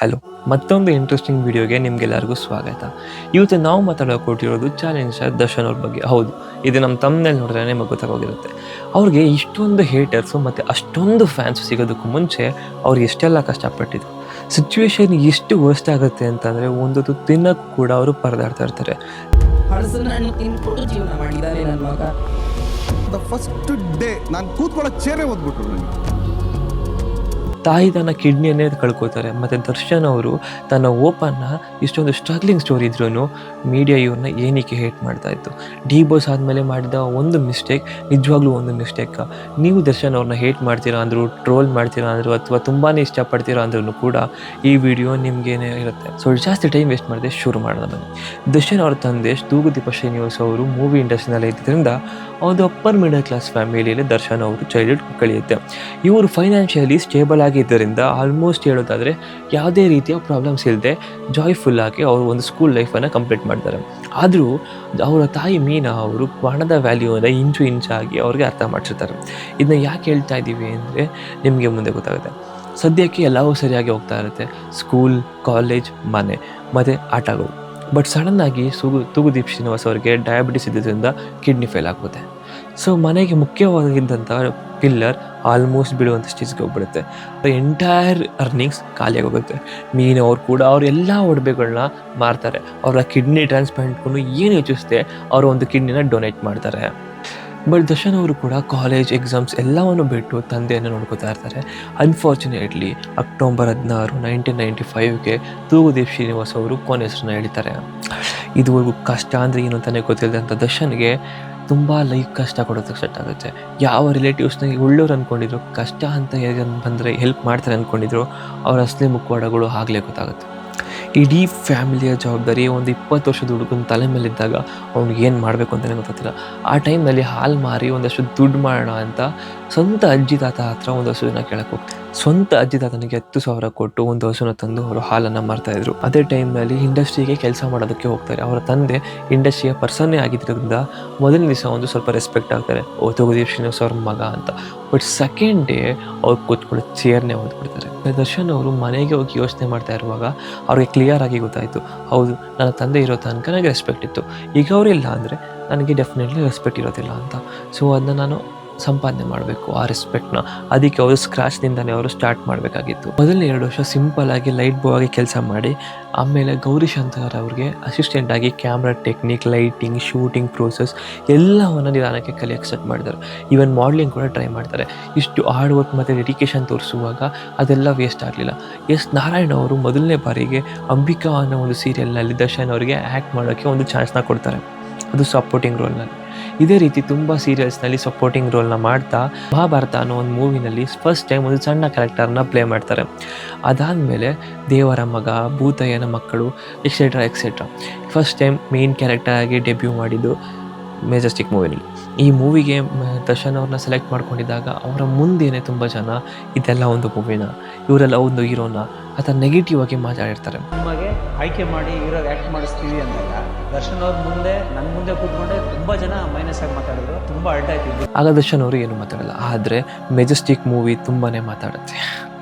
Hello, ಮತ್ತೊಂದು interesting ವಿಡಿಯೋಗೆ ನಿಮಗೆಲ್ಲರಿಗೂ ಸ್ವಾಗತ. ಇವತ್ತು ನಾವು ಮಾತಾಡೋಕೊಟ್ಟಿರೋದು ಚಾಲೆಂಜರ್ ದರ್ಶನ್ ಅವ್ರ ಬಗ್ಗೆ. ಹೌದು, ಇದು ನಮ್ಮ ತಮ್ಮನೇಲಿ ನೋಡಿದ್ರೆ ನಿಮಗೆ ಗೊತ್ತಾಗೋಗಿರುತ್ತೆ. ಅವ್ರಿಗೆ ಇಷ್ಟೊಂದು ಹೇಟರ್ಸು ಮತ್ತು ಅಷ್ಟೊಂದು ಫ್ಯಾನ್ಸ್ ಸಿಗೋದಕ್ಕೂ ಮುಂಚೆ ಅವ್ರು ಎಷ್ಟೆಲ್ಲ ಕಷ್ಟಪಟ್ಟಿದ್ರು. ಸಿಚುವೇಶನ್ ಎಷ್ಟು ವರ್ಸ್ಟ್ ಆಗುತ್ತೆ ಅಂತಂದರೆ ಒಂದೊಂದು ತಿನ್ನೋಕ್ಕೂ ಕೂಡ ಅವರು ಪರದಾಡ್ತಾ ಇರ್ತಾರೆ. ಫಸ್ಟ್ ಡೇ ನಾನು ಕೂತ್ಕೊಳ್ಳೋ ಚೇರೇ ಓದ್ಬಿಟ್ರು ನನಗೆ. ತಾಯಿ ತನ್ನ ಕಿಡ್ನಿಯನ್ನೇ ಕಳ್ಕೊತಾರೆ. ಮತ್ತು ದರ್ಶನ್ ಅವರು ತನ್ನ ಓಪನ್ನ ಇಷ್ಟೊಂದು ಸ್ಟ್ರಗ್ಲಿಂಗ್ ಸ್ಟೋರಿ ಇದ್ರೂ ಮೀಡಿಯಾ ಇವ್ರನ್ನ ಏನಕ್ಕೆ ಹೇಟ್ ಮಾಡ್ತಾಯಿತ್ತು. ಡಿ ಬಾಸ್ ಆದಮೇಲೆ ಮಾಡಿದ ಒಂದು ಮಿಸ್ಟೇಕ್ ನಿಜವಾಗ್ಲೂ ಒಂದು ಮಿಸ್ಟೇಕ್. ನೀವು ದರ್ಶನ್ ಅವ್ರನ್ನ ಹೇಟ್ ಮಾಡ್ತೀರಾ ಅಂದರು, ಟ್ರೋಲ್ ಮಾಡ್ತೀರಾ ಅಂದರು, ಅಥವಾ ತುಂಬಾ ಇಷ್ಟಪಡ್ತೀರಾ ಅಂದ್ರೂ ಕೂಡ ಈ ವಿಡಿಯೋ ನಿಮಗೇನೇ ಇರುತ್ತೆ. ಸೊ ಜಾಸ್ತಿ ಟೈಮ್ ವೇಸ್ಟ್ ಮಾಡಿದೆ, ಶುರು ಮಾಡೋಣ ಬನ್ನಿ. ದರ್ಶನ್ ಅವ್ರ ತಂದೆ ತೂಗುದೀಪ ಶ್ರೀನಿವಾಸ್ ಅವರು ಮೂವಿ ಇಂಡಸ್ಟ್ರಿನಲ್ಲಿ ಇದ್ದಿದ್ದರಿಂದ ಒಂದು ಅಪ್ಪರ್ ಮಿಡಲ್ ಕ್ಲಾಸ್ ಫ್ಯಾಮಿಲಿಯಲ್ಲಿ ದರ್ಶನ್ ಅವರು ಚೈಲ್ಡ್ಹುಡ್ ಕಳೆಯುತ್ತೆ. ಇವರು ಫೈನಾನ್ಷಿಯಲಿ ಸ್ಟೇಬಲ್ ಆಗಿದ್ದರಿಂದ ಆಲ್ಮೋಸ್ಟ್ ಹೇಳೋದಾದರೆ ಯಾವುದೇ ರೀತಿಯ ಪ್ರಾಬ್ಲಮ್ಸ್ ಇಲ್ಲದೆ ಜಾಯ್ಫುಲ್ಲಾಗಿ ಅವರು ಒಂದು ಸ್ಕೂಲ್ ಲೈಫನ್ನು ಕಂಪ್ಲೀಟ್ ಮಾಡ್ತಾರೆ. ಆದರೂ ಅವರ ತಾಯಿ ಮೀನಾ ಅವರು ಹಣದ ವ್ಯಾಲ್ಯೂನ ಇಂಚಾಗಿ ಅವ್ರಿಗೆ ಅರ್ಥ ಮಾಡಿಸಿರ್ತಾರೆ. ಇದನ್ನ ಯಾಕೆ ಹೇಳ್ತಾ ಇದ್ದೀವಿ ಅಂದರೆ ನಿಮಗೆ ಮುಂದೆ ಗೊತ್ತಾಗುತ್ತೆ. ಸದ್ಯಕ್ಕೆ ಎಲ್ಲವೂ ಸರಿಯಾಗಿ ಹೋಗ್ತಾ ಇರುತ್ತೆ, ಸ್ಕೂಲ್, ಕಾಲೇಜ್, ಮನೆ ಮತ್ತು ಆಟಗಳು. ಬಟ್ ಸಡನ್ನಾಗಿ ತೂಗುದೀಪ್ ಶ್ರೀನಿವಾಸ್ ಅವರಿಗೆ ಡಯಾಬಿಟಿಸ್ ಇದ್ದಿದ್ದರಿಂದ ಕಿಡ್ನಿ ಫೇಲ್ ಆಗುತ್ತೆ. ಸೊ ಮನೆಗೆ ಮುಖ್ಯವಾಗಿದ್ದಂಥ ಪಿಲ್ಲರ್ ಆಲ್ಮೋಸ್ಟ್ ಬಿಡುವಂಥ ಸ್ಟೇಜ್ಗೆ ಹೋಗ್ಬಿಡುತ್ತೆ. ಎಂಟೈರ್ ಅರ್ನಿಂಗ್ಸ್ ಖಾಲಿಯಾಗಿ ಹೋಗುತ್ತೆ. ಅವ್ರು ಕೂಡ ಅವ್ರ ಎಲ್ಲ ಒಡವೆಗಳನ್ನ ಮಾರ್ತಾರೆ. ಅವರ ಕಿಡ್ನಿ ಟ್ರಾನ್ಸ್ಪ್ಲಾಂಟ್ಗೂ ಏನು ಯೋಚಿಸ್ದೆ ಅವರು ಒಂದು ಕಿಡ್ನಿನ ಡೊನೇಟ್ ಮಾಡ್ತಾರೆ. ಬಟ್ ದರ್ಶನ್ ಅವರು ಕೂಡ ಕಾಲೇಜ್ ಎಕ್ಸಾಮ್ಸ್ ಎಲ್ಲವನ್ನು ಬಿಟ್ಟು ತಂದೆಯನ್ನು ನೋಡ್ಕೋತಾ ಇರ್ತಾರೆ. ಅನ್ಫಾರ್ಚುನೇಟ್ಲಿ ಅಕ್ಟೋಬರ್ 16, 1995ಗೆ ತೂಗುದೀಪ್ ಶ್ರೀನಿವಾಸ್ ಅವರು ಕೊನೆ ಹೆಸರನ್ನ ಹೇಳ್ತಾರೆ. ಇದುವರೆಗೂ ಕಷ್ಟ ಅಂದರೆ ಏನು ಅಂತಲೇ ಗೊತ್ತಿಲ್ಲದಂಥ ದರ್ಶನ್ಗೆ ತುಂಬ ಕಷ್ಟ ಕೊಡೋದಕ್ಕೆ ಸ್ಟಾರ್ಟ್ ಆಗುತ್ತೆ. ಯಾವ ರಿಲೇಟಿವ್ಸ್ನ ಒಳ್ಳೆಯವ್ರು ಅಂದ್ಕೊಂಡಿದ್ರು, ಕಷ್ಟ ಅಂತ ಬಂದರೆ ಹೆಲ್ಪ್ ಮಾಡ್ತಾರೆ ಅಂದ್ಕೊಂಡಿದ್ರು, ಅವ್ರ ಅಸಲಿ ಮುಖವಾಡಗಳು ಆಗಲೇ ಗೊತ್ತಾಗುತ್ತೆ. ಇಡೀ ಫ್ಯಾಮಿಲಿಯ ಜವಾಬ್ದಾರಿ ಒಂದು 20 ವರ್ಷದ ಹುಡುಗನ ತಲೆ ಮೇಲಿದ್ದಾಗ ಅವ್ನಿಗೆ ಏನು ಮಾಡಬೇಕು ಅಂತಲೇ ಗೊತ್ತಿಲ್ಲ. ಆ ಟೈಮ್ನಲ್ಲಿ ಹಾಲು ಮಾರಿ ಒಂದಷ್ಟು ದುಡ್ಡು ಮಾಡೋಣ ಅಂತ ಸ್ವಂತ ಅಜ್ಜಿ ತಾತ ಹತ್ರ ಒಂದು ಹಸುವಿನ ಕೇಳಕ್ಕೆ ಹೋಗ್ತಾರೆ. ಸ್ವಂತ ಅಜ್ಜಿ ತಾತನಿಗೆ 10,000 ಕೊಟ್ಟು ಒಂದು ಹಸುನ ತಂದು ಅವರು ಹಾಲನ್ನು ಮಾರ್ತಾಯಿದ್ರು. ಅದೇ ಟೈಮ್ನಲ್ಲಿ ಇಂಡಸ್ಟ್ರಿಗೆ ಕೆಲಸ ಮಾಡೋದಕ್ಕೆ ಹೋಗ್ತಾರೆ. ಅವರ ತಂದೆ ಇಂಡಸ್ಟ್ರಿಯ ಪರ್ಸನ್ನೇ ಆಗಿದ್ದರಿಂದ ಮೊದಲನೇ ದಿವಸ ಒಂದು ಸ್ವಲ್ಪ ರೆಸ್ಪೆಕ್ಟ್ ಆಗ್ತಾರೆ, ತೂಗುದೀಪ್ ಶ್ರೀನಿವಾಸ್ ಅವ್ರ ಮಗ ಅಂತ. ಬಟ್ ಸೆಕೆಂಡ್ ಡೇ ಅವ್ರು ಕೂತ್ಕೊಳ್ಳೋ ಚೇರ್ನೇ ಓದ್ಬಿಡ್ತಾರೆ. ದರ್ಶನ್ ಅವರು ಮನೆಗೆ ಹೋಗಿ ಯೋಚನೆ ಮಾಡ್ತಾ ಇರುವಾಗ ಅವ್ರಿಗೆ ಕ್ಲಿಯರ್ ಆಗಿ ಗೊತ್ತಾಯಿತು, ಹೌದು ನನ್ನ ತಂದೆ ಇರೋ ತನಕ ನನಗೆ ರೆಸ್ಪೆಕ್ಟ್ ಇತ್ತು, ಈಗ ಅವರಿಲ್ಲ ಅಂದರೆ ನನಗೆ ಡೆಫಿನೆಟ್ಲಿ ರೆಸ್ಪೆಕ್ಟ್ ಇರೋದಿಲ್ಲ ಅಂತ. ಸೊ ಅದನ್ನ ನಾನು ಸಂಪಾದನೆ ಮಾಡಬೇಕು ಆ ರೆಸ್ಪೆಕ್ಟ್ನ. ಅದಕ್ಕೆ ಅವರು ಸ್ಕ್ರಾಚ್ನಿಂದನೇ ಅವರು ಸ್ಟಾರ್ಟ್ ಮಾಡಬೇಕಾಗಿತ್ತು. ಮೊದಲನೇ 2 ವರ್ಷ ಸಿಂಪಲ್ಲಾಗಿ ಲೈಟ್ ಬಾಯ್ ಆಗಿ ಕೆಲಸ ಮಾಡಿ, ಆಮೇಲೆ ಗೌರಿ ಶಂಕರ್ ಅವ್ರಿಗೆ ಅಸಿಸ್ಟೆಂಟಾಗಿ camera technique, lighting, shooting process ಎಲ್ಲವನ್ನು ನಿಧಾನಕ್ಕೆ ಕಲಿಯೋಕ್ಕೆ ಸ್ಟಾರ್ಟ್ ಮಾಡಿದ್ದಾರೆ. ಈವನ್ ಮಾಡಲಿಂಗ್ ಕೂಡ ಟ್ರೈ ಮಾಡ್ತಾರೆ. ಇಷ್ಟು ಹಾರ್ಡ್ ವರ್ಕ್ ಮತ್ತು ಡೆಡಿಕೇಶನ್ ತೋರಿಸುವಾಗ ಅದೆಲ್ಲ ವೇಸ್ಟ್ ಆಗಲಿಲ್ಲ. ಎಸ್ ನಾರಾಯಣ್ ಅವರು ಮೊದಲನೇ ಬಾರಿಗೆ ಅಂಬಿಕಾ ಅನ್ನೋ ಒಂದು ಸೀರಿಯಲ್ನಲ್ಲಿ ದರ್ಶನ್ ಅವರಿಗೆ ಆ್ಯಕ್ಟ್ ಮಾಡೋಕ್ಕೆ ಒಂದು ಚಾನ್ಸ್ನ ಕೊಡ್ತಾರೆ, ಅದು ಸಪೋರ್ಟಿಂಗ್ ರೋಲ್ನಲ್ಲಿ. ಇದೇ ರೀತಿ ತುಂಬ ಸೀರಿಯಲ್ಸ್ನಲ್ಲಿ ಸಪೋರ್ಟಿಂಗ್ ರೋಲ್ನ ಮಾಡ್ತಾ ಮಹಾಭಾರತ ಅನ್ನೋ ಒಂದು ಮೂವಿನಲ್ಲಿ ಫಸ್ಟ್ ಟೈಮ್ ಒಂದು ಸಣ್ಣ ಕ್ಯಾರೆಕ್ಟರ್ನ ಪ್ಲೇ ಮಾಡ್ತಾರೆ. ಅದಾದಮೇಲೆ ದೇವರ ಮಗ, ಭೂತಯ್ಯನ ಮಕ್ಕಳು, etcetera first time main character ಆಗಿ ಡೆಬ್ಯೂ ಮಾಡಿದ್ದು ಮೆಜೆಸ್ಟಿಕ್ ಮೂವಿನಲ್ಲಿ. ಈ ಮೂವಿಗೆ ದರ್ಶನ್ ಅವ್ರನ್ನ ಸೆಲೆಕ್ಟ್ ಮಾಡ್ಕೊಂಡಿದ್ದಾಗ ಅವರ ಮುಂದೆಯೇ ತುಂಬ ಜನ ಇದೆಲ್ಲ ಒಂದು ಮೂವಿನ, ಇವರೆಲ್ಲ ಒಂದು ಹೀರೋನ ಅಥವಾ ನೆಗೆಟಿವ್ ಆಗಿ ಮಾತಾಡಿರ್ತಾರೆ. ನಮಗೆ ಆಯ್ಕೆ ಮಾಡಿ ಹೀರೋಗೆ ಆ್ಯಕ್ಟ್ ಮಾಡಿಸ್ತೀವಿ ಅಂದಾಗ ದರ್ಶನ್ ಅವ್ರ ಮುಂದೆ ನನ್ನ ಮುಂದೆ ಕೂತ್ಕೊಂಡೆ ತುಂಬ ಜನ ಮೈನಸ್ ಆಗಿ ಮಾತಾಡಿದ್ರು, ತುಂಬ ಅಡ್ಡ ಆಯ್ತಿದ್ರು. ಆಗ ದರ್ಶನ್ ಅವರು ಏನು ಮಾತಾಡಲ್ಲ. ಆದರೆ ಮೆಜೆಸ್ಟಿಕ್ ಮೂವಿ ತುಂಬಾ ಮಾತಾಡುತ್ತೆ.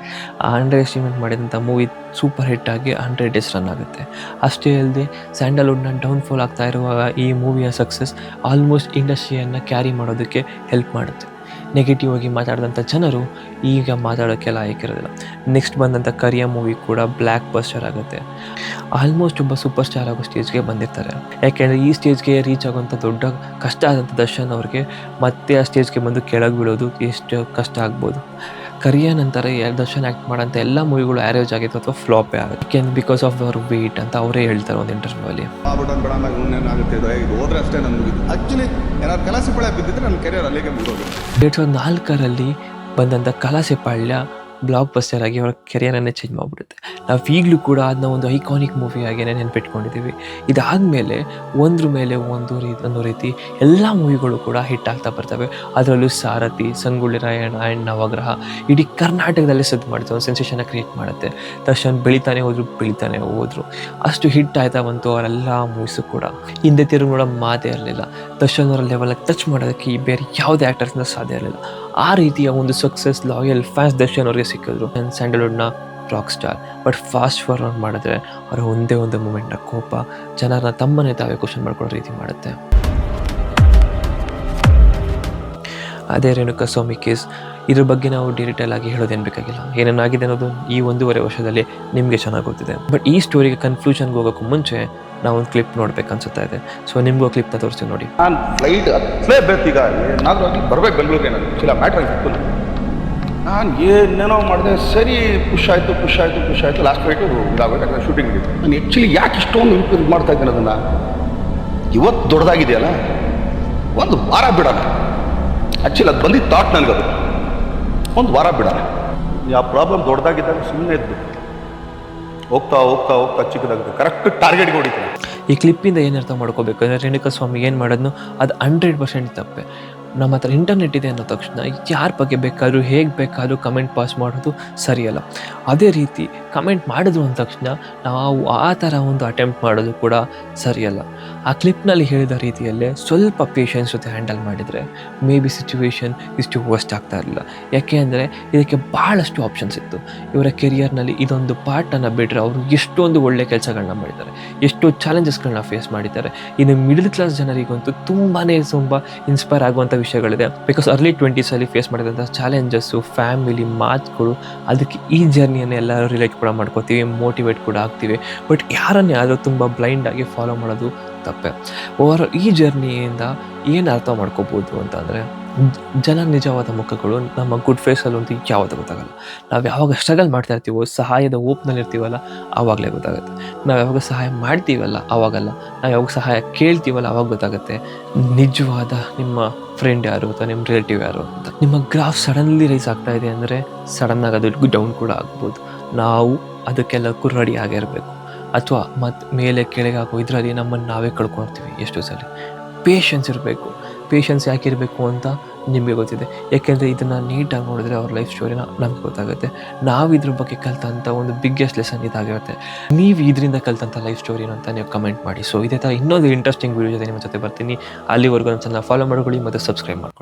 ಆ ಅಂಡರ್ ಎಸ್ಟಿಮೇಟ್ ಮಾಡಿದಂಥ ಮೂವಿ ಸೂಪರ್ ಹಿಟ್ಟಾಗಿ 100 days ರನ್ ಆಗುತ್ತೆ. ಅಷ್ಟೇ ಅಲ್ಲದೆ ಸ್ಯಾಂಡಲ್ವುಡ್ನ ಡೌನ್ಫಾಲ್ ಆಗ್ತಾ ಇರುವಾಗ ಈ ಮೂವಿಯ ಸಕ್ಸಸ್ ಆಲ್ಮೋಸ್ಟ್ ಇಂಡಸ್ಟ್ರಿಯನ್ನು ಕ್ಯಾರಿ ಮಾಡೋದಕ್ಕೆ ಹೆಲ್ಪ್ ಮಾಡುತ್ತೆ. ನೆಗೆಟಿವ್ ಆಗಿ ಮಾತಾಡಿದಂಥ ಜನರು ಈಗ ಮಾತಾಡೋಕ್ಕೆ ಲಾಯಕ್ಕಿರೋದಿಲ್ಲ. ನೆಕ್ಸ್ಟ್ ಬಂದಂಥ ಕರಿಯ ಮೂವಿ ಕೂಡ ಬ್ಲ್ಯಾಕ್ ಬಸ್ಟರ್ ಆಗುತ್ತೆ. ಆಲ್ಮೋಸ್ಟ್ ಒಬ್ಬ ಸೂಪರ್ ಸ್ಟಾರ್ ಆಗೋ ಸ್ಟೇಜ್ಗೆ ಬಂದಿರ್ತಾರೆ. ಯಾಕೆಂದರೆ ಈ ಸ್ಟೇಜ್ಗೆ ರೀಚ್ ಆಗೋಂಥ ದೊಡ್ಡ ಕಷ್ಟ ಆದಂಥ ದರ್ಶನ್ ಅವ್ರಿಗೆ ಮತ್ತೆ ಆ ಸ್ಟೇಜ್ಗೆ ಬಂದು ಕೆಳಗೆ ಬೀಳೋದು ಎಷ್ಟು ಕಷ್ಟ ಆಗ್ಬೋದು. ಕರಿಯ ನಂತರ ದರ್ಶನ್ ಆ್ಯಕ್ಟ್ ಮಾಡೋಂಥ ಎಲ್ಲ ಮೂವಿಗಳು ಆ್ಯಾರೇಜ್ ಆಗಿತ್ತು ಅಥವಾ ಫ್ಲಾಪೇ ಆಗುತ್ತೆ, ಬಿಕಾಸ್ ಆಫ್ ಅವರ್ ವೇಟ್ ಅಂತ ಅವರೇ ಹೇಳ್ತಾರೆ ಒಂದು ಇಂಟರ್ವ್ಯೂವಲ್ಲಿ. ಆಗುತ್ತೆ ಇದು ಹೋದ್ರೆ ಅಷ್ಟೇ ನಾನು ಮುಗಿದು. ಆ್ಯಕ್ಚುಲಿ ಏನಾದ್ರು ಕಲಾಸಿಪಾಳ್ಯ ಬಿದ್ದಿದ್ರೆ ನನ್ನ ಕೆರಿಯರ್ ಅಲ್ಲಿಗೆ ಮುಗಿದೋದು. 2004ರಲ್ಲಿ ಬಂದಂಥ ಕಲಾಸಿಪಾಳ್ಯ ಬ್ಲಾಕ್ ಬಸ್ಟರ್ ಆಗಿ ಅವರ ಕೆರಿಯರನ್ನೇ ಚೇಂಜ್ ಮಾಡಿಬಿಡುತ್ತೆ. ನಾವು ಈಗಲೂ ಕೂಡ ಅದನ್ನ ಒಂದು ಐಕಾನಿಕ್ ಮೂವಿಯಾಗೇ ನೆನ್ಪಿಟ್ಕೊಂಡಿದ್ದೀವಿ. ಇದಾದಮೇಲೆ ಒಂದ್ರ ಮೇಲೆ ಒಂದು ರೀತಿ ಎಲ್ಲ ಮೂವಿಗಳು ಕೂಡ ಹಿಟ್ ಆಗ್ತಾ ಬರ್ತವೆ. ಅದರಲ್ಲೂ ಸಾರಥಿ, ಸಂಗೊಳ್ಳಿ ರಾಯಣ್ಣ ಆ್ಯಂಡ್ ನವಗ್ರಹ ಇಡೀ ಕರ್ನಾಟಕದಲ್ಲೇ ಸದ್ದು ಮಾಡುತ್ತೆ, ಒಂದು ಸೆನ್ಸೇಷನ್ನ ಕ್ರಿಯೇಟ್ ಮಾಡುತ್ತೆ. ದರ್ಶನ್ ಬೆಳಿತಾನೆ ಹೋದರು, ಅಷ್ಟು ಹಿಟ್ ಆಯ್ತಾ ಬಂತು ಅವರೆಲ್ಲ ಮೂವೀಸು ಕೂಡ. ಹಿಂದೆ ತಿರುಗಿ ನೋಡೋ ಮಾತೇ ಇರಲಿಲ್ಲ. ದರ್ಶನ್ ಅವರ ಲೆವೆಲಾಗಿ ಟಚ್ ಮಾಡೋದಕ್ಕೆ ಬೇರೆ ಯಾವುದೇ ಆ್ಯಕ್ಟರ್ಸ್ನ ಸಾಧ್ಯ ಇರಲಿಲ್ಲ. ಆ ರೀತಿಯ ಒಂದು ಸಕ್ಸಸ್, ಲಾಯಲ್ ಫ್ಯಾನ್ಸ್ ದರ್ಶನ್ ಅವ್ರಿಗೆ ಸಿಕ್ಕಿದ್ರು. ಸ್ಯಾಂಡಲ್ವುಡ್ನ rock star. But fast forward ಮಾಡಿದ್ರೆ ಅವರ ಒಂದೇ ಒಂದು ಮೂಮೆಂಟ್ನ ಕೋಪ ಜನರನ್ನ ತಮ್ಮನ್ನೇ ತಾವೇ ಕ್ವಶನ್ ಮಾಡ್ಕೊಳ್ಳೋ ರೀತಿ ಮಾಡುತ್ತೆ. ಅದೇ ರೇಣುಕಾ ಸ್ವಾಮಿ ಕೇಸ್, ಇದ್ರ ಬಗ್ಗೆ ನಾವು ಡೀಟೇಲ್ ಆಗಿ ಹೇಳೋದೇನು ಬೇಕಾಗಿಲ್ಲ. ಏನೇನಾಗಿದೆ ಅನ್ನೋದು ಈ 1.5 ವರ್ಷದಲ್ಲಿ ನಿಮಗೆ ಚೆನ್ನಾಗಿ ಗೊತ್ತಿದೆ. ಬಟ್ ಈ ಸ್ಟೋರಿಗೆ ಕನ್ಕ್ಲೂಷನ್ಗೆ ಹೋಗೋಕ್ಕೂ ಮುಂಚೆ ನಾವು ಒಂದು ಕ್ಲಿಪ್ ನೋಡ್ಬೇಕು ಅನ್ಸುತ್ತಾ ಇದೆ. ಸೊ ನಿಮಗೂ ಕ್ಲಿಪ್ನ ತೋರಿಸ್ತೀವಿ ನೋಡಿ. ನಾನು ಫ್ಲೈಟ್ ಹತ್ತಲೇಬೇಕು, ಈಗ ಏನಾದರೂ ಆಗಲಿ ಬರ್ಬೇಕು ಬೆಂಗಳೂರಿಗೆ. ನಾನು ಇಲ್ಲ ಮ್ಯಾಟ್ರ್ ಆಗಿತ್ತು, ನಾನು ಏನೇನೋ ಮಾಡಿದೆ. ಸರಿ ಪುಷ್ ಆಯಿತು ಲಾಸ್ಟ್ ಫ್ಲೈಟು ಇದಾಗಬೇಕು, ಯಾಕಂದರೆ ಶೂಟಿಂಗ್ ಇತ್ತು. ನಾನು ಆ್ಯಕ್ಚುಲಿ ಯಾಕೆ ಇಷ್ಟೊಂದು ಇದು ಮಾಡ್ತಾ ಇದ್ದೇನೆ ಅದನ್ನು, ಇವತ್ತು ದೊಡ್ಡದಾಗಿದೆಯಲ್ಲ ಒಂದು ವಾರ ಬಿಡೋಣ. ಆ್ಯಕ್ಚುಲಿ ಅದು ಬಂದಿದ್ದು ಥಾಟ್ ನನಗದು, ಒಂದು ವಾರ ಬಿಡೋಣ. ಆ ಪ್ರಾಬ್ಲಮ್ ದೊಡ್ಡದಾಗಿದ್ದಾಗ ಸುಮ್ಮನೆ ಇದ್ದು ಹೋಗ್ತಾ ಚಿಕ್ಕದಾಗುತ್ತೆ. ಕರೆಕ್ಟ್ ಟಾರ್ಗೆಟ್ಗೆ ಹೊಡಿತಾರೆ. ಈ ಕ್ಲಿಪ್ಪಿಂದ ಏನು ಅರ್ಥ ಮಾಡ್ಕೋಬೇಕು ಅಂದರೆ ರೇಣುಕಾ ಸ್ವಾಮಿ ಏನು ಮಾಡೋದು ಅದು 100% ತಪ್ಪೆ. ನಮ್ಮ ಹತ್ರ ಇಂಟರ್ನೆಟ್ ಇದೆ ಅನ್ನೋ ತಕ್ಷಣ ಯಾರ ಬಗ್ಗೆ ಬೇಕಾದರೂ ಹೇಗೆ ಬೇಕಾದರೂ ಕಮೆಂಟ್ ಪಾಸ್ ಮಾಡೋದು ಸರಿಯಲ್ಲ. ಅದೇ ರೀತಿ ಕಮೆಂಟ್ ಮಾಡಿದ್ರು ಅಂದ ತಕ್ಷಣ ನಾವು ಆ ಥರ ಒಂದು ಅಟೆಂಪ್ಟ್ ಮಾಡೋದು ಕೂಡ ಸರಿಯಲ್ಲ. ಆ ಕ್ಲಿಪ್ನಲ್ಲಿ ಹೇಳಿದ ರೀತಿಯಲ್ಲೇ ಸ್ವಲ್ಪ ಪೇಷನ್ಸ್ ಜೊತೆ ಹ್ಯಾಂಡಲ್ ಮಾಡಿದರೆ ಮೇ ಬಿ ಸಿಚುವೇಶನ್ ಇಷ್ಟು ವರ್ಸ್ಟ್ ಆಗ್ತಾ ಇರಲಿಲ್ಲ. ಯಾಕೆ ಅಂದರೆ ಇದಕ್ಕೆ ಭಾಳಷ್ಟು ಆಪ್ಷನ್ಸ್ ಇತ್ತು. ಇವರ ಕೆರಿಯರ್ನಲ್ಲಿ ಇದೊಂದು ಪಾರ್ಟನ್ನು ಬಿಟ್ಟರೆ ಅವರು ಎಷ್ಟೊಂದು ಒಳ್ಳೆ ಕೆಲಸಗಳನ್ನ ಮಾಡಿದ್ದಾರೆ, ಎಷ್ಟೋ ಚಾಲೆಂಜಸ್ಗಳನ್ನ ಫೇಸ್ ಮಾಡಿದ್ದಾರೆ. ಇನ್ನು ಮಿಡಲ್ ಕ್ಲಾಸ್ ಜನರಿಗಂತೂ ತುಂಬ ಇನ್ಸ್ಪೈರ್ ಆಗುವಂಥ ವಿಷಯಗಳಿದೆ. ಬಿಕಾಸ್ ಅರ್ಲಿ 20s ಫೇಸ್ ಮಾಡಿದಂಥ ಚಾಲೆಂಜಸ್ಸು, ಫ್ಯಾಮಿಲಿ, ಮಾತುಗಳು, ಅದಕ್ಕೆ ಈ ಜರ್ನಿಯನ್ನು ಎಲ್ಲರೂ ರಿಲೇಟ್ ಕೂಡ ಮಾಡ್ಕೋತೀವಿ, ಮೋಟಿವೇಟ್ ಕೂಡ ಆಗ್ತೀವಿ. ಬಟ್ ಯಾರನ್ನೇ ಆದರೂ ತುಂಬ ಬ್ಲೈಂಡಾಗಿ ಫಾಲೋ ಮಾಡೋದು ತಪ್ಪೆ. ಓವರ್ ಈ ಜರ್ನಿಯಿಂದ ಏನು ಅರ್ಥ ಮಾಡ್ಕೋಬೋದು ಅಂತಂದರೆ, ಜನ ನಿಜವಾದ ಮುಖಗಳು ನಮ್ಮ ಗುಡ್ ಫೇಸಲ್ಲಂತೂ ಯಾವುದು ಗೊತ್ತಾಗಲ್ಲ. ನಾವು ಯಾವಾಗ ಸ್ಟ್ರಗಲ್ ಮಾಡ್ತಾ ಇರ್ತೀವೋ, ಸಹಾಯದ ಓಪ್ನಲ್ಲಿ ಇರ್ತೀವಲ್ಲ, ಆವಾಗಲೇ ಗೊತ್ತಾಗುತ್ತೆ. ನಾವು ಯಾವಾಗ ಸಹಾಯ ಮಾಡ್ತೀವಲ್ಲ ಆವಾಗಲ್ಲ, ನಾವು ಯಾವಾಗ ಸಹಾಯ ಕೇಳ್ತೀವಲ್ಲ ಆವಾಗ ಗೊತ್ತಾಗುತ್ತೆ ನಿಜವಾದ ನಿಮ್ಮ ಫ್ರೆಂಡ್ ಯಾರು ಅಥವಾ ನಿಮ್ಮ ರಿಲೇಟಿವ್ ಯಾರು ಅಂತ. ನಿಮ್ಮ ಗ್ರಾಫ್ ಸಡನ್ಲಿ ರೈಸ್ ಆಗ್ತಾ ಇದೆ ಅಂದರೆ ಸಡನ್ನಾಗಿ ಅದು ಡೌನ್ ಕೂಡ ಆಗ್ಬೋದು. ನಾವು ಅದಕ್ಕೆಲ್ಲಕ್ಕೂ ರೆಡಿ ಆಗಿರಬೇಕು. ಅಥವಾ ಮತ್ತು ಮೇಲೆ ಕೆಳಗೆ ಆಗೋ ಇದರಲ್ಲಿ ನಮ್ಮನ್ನು ನಾವೇ ಕಳ್ಕೊಳ್ತೀವಿ ಎಷ್ಟೋ ಸಲ. ಪೇಷನ್ಸ್ ಇರಬೇಕು. ಪೇಷನ್ಸ್ ಯಾಕಿರಬೇಕು ಅಂತ ನಿಮಗೆ ಗೊತ್ತಿದೆ. ಯಾಕೆಂದರೆ ಇದನ್ನು ನೀಟಾಗಿ ನೋಡಿದ್ರೆ ಅವ್ರ ಲೈಫ್ ಸ್ಟೋರಿನ ನಮ್ಗೆ ಗೊತ್ತಾಗುತ್ತೆ. ನಾವು ಇದ್ರ ಬಗ್ಗೆ ಕಲಿತಂಥ ಒಂದು ಬಿಗ್ಗೆಸ್ಟ್ ಲೆಸನ್ ಇದಾಗಿರುತ್ತೆ. ನೀವು ಇದರಿಂದ ಕಲಿತಂಥ ಲೈಫ್ ಸ್ಟೋರಿನ ಅಂತ ನೀವು ಕಮೆಂಟ್ ಮಾಡಿ. ಸೊ ಇದೇ ಥರ ಇನ್ನೊಂದು ಇಂಟ್ರೆಸ್ಟಿಂಗ್ ವೀಡಿಯೋ ಜೊತೆ ನಿಮ್ಮ ಜೊತೆ ಬರ್ತೀನಿ. ಅಲ್ಲಿವರೆಗೂ ನಮ್ಮ ಚಾನಲ್ ಫಾಲೋ ಮಾಡ್ಕೊಳ್ಳಿ ಮತ್ತು ಸಬ್ಸ್ಕ್ರೈಬ್ ಮಾಡ್ಕೊಳ್ಳಿ.